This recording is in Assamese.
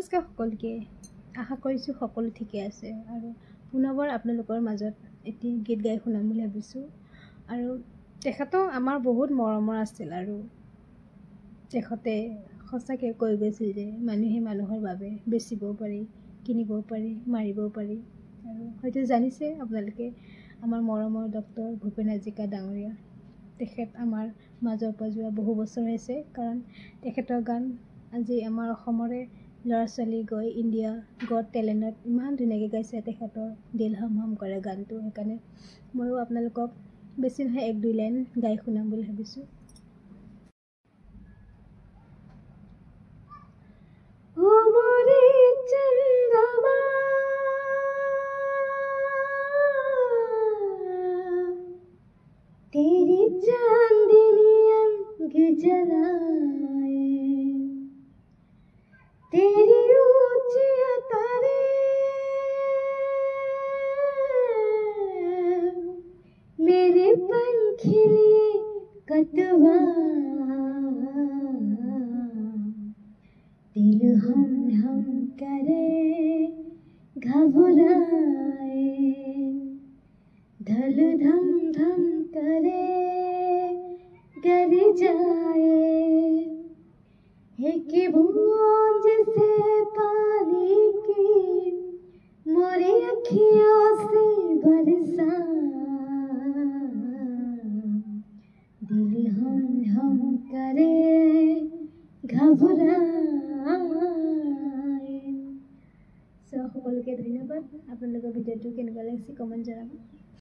নমস্কাৰ সকলোকে। আশা কৰিছোঁ সকলো ঠিকে আছে আৰু পুনৰবাৰ আপোনালোকৰ মাজত এটি গীত গাই শুনাম বুলি ভাবিছোঁ। আৰু তেখেতো আমাৰ বহুত মৰমৰ আছিল আৰু তেখেতে সঁচাকৈ কৈ গৈছিল যে মানুহে মানুহৰ বাবে বেচিবও পাৰি, কিনিবও পাৰি, মাৰিবও পাৰি। আৰু হয়তো জানিছে আপোনালোকে আমাৰ মৰমৰ ডক্টৰ ভূপেন হাজৰিকা ডাঙৰীয়া। তেখেত আমাৰ মাজৰ পৰা যোৱা বহু বছৰ হৈছে, কাৰণ তেখেতৰ গান আজি আমাৰ অসমৰে ল'ৰা ছোৱালী গৈ ইণ্ডিয়া গট টেলেণ্টত ইমান ধুনীয়াকৈ গাইছে তেখেতৰ দিল হম হম কৰে গানটো। সেইকাৰণে ময়ো আপোনালোকক বেছি নহয় 1-2 লাইন গাই শুনাম বুলি ভাবিছোঁ। तेरी चांदनी अंग जलाए, तेरी ऊंची तारे मेरे पंख लिए कटवा, दिल हम हम करे घबराए, धल धम धम करे गर जाए, एक बूंद से पानी की मोरी अखियों से बरसा, दिल हम हम करे घबराए। সকলোকে ধন্যবাদ। আপোনালোকৰ ভিডিঅ'টো কেনেকুৱা লাগিছে কমেণ্ট জনাব।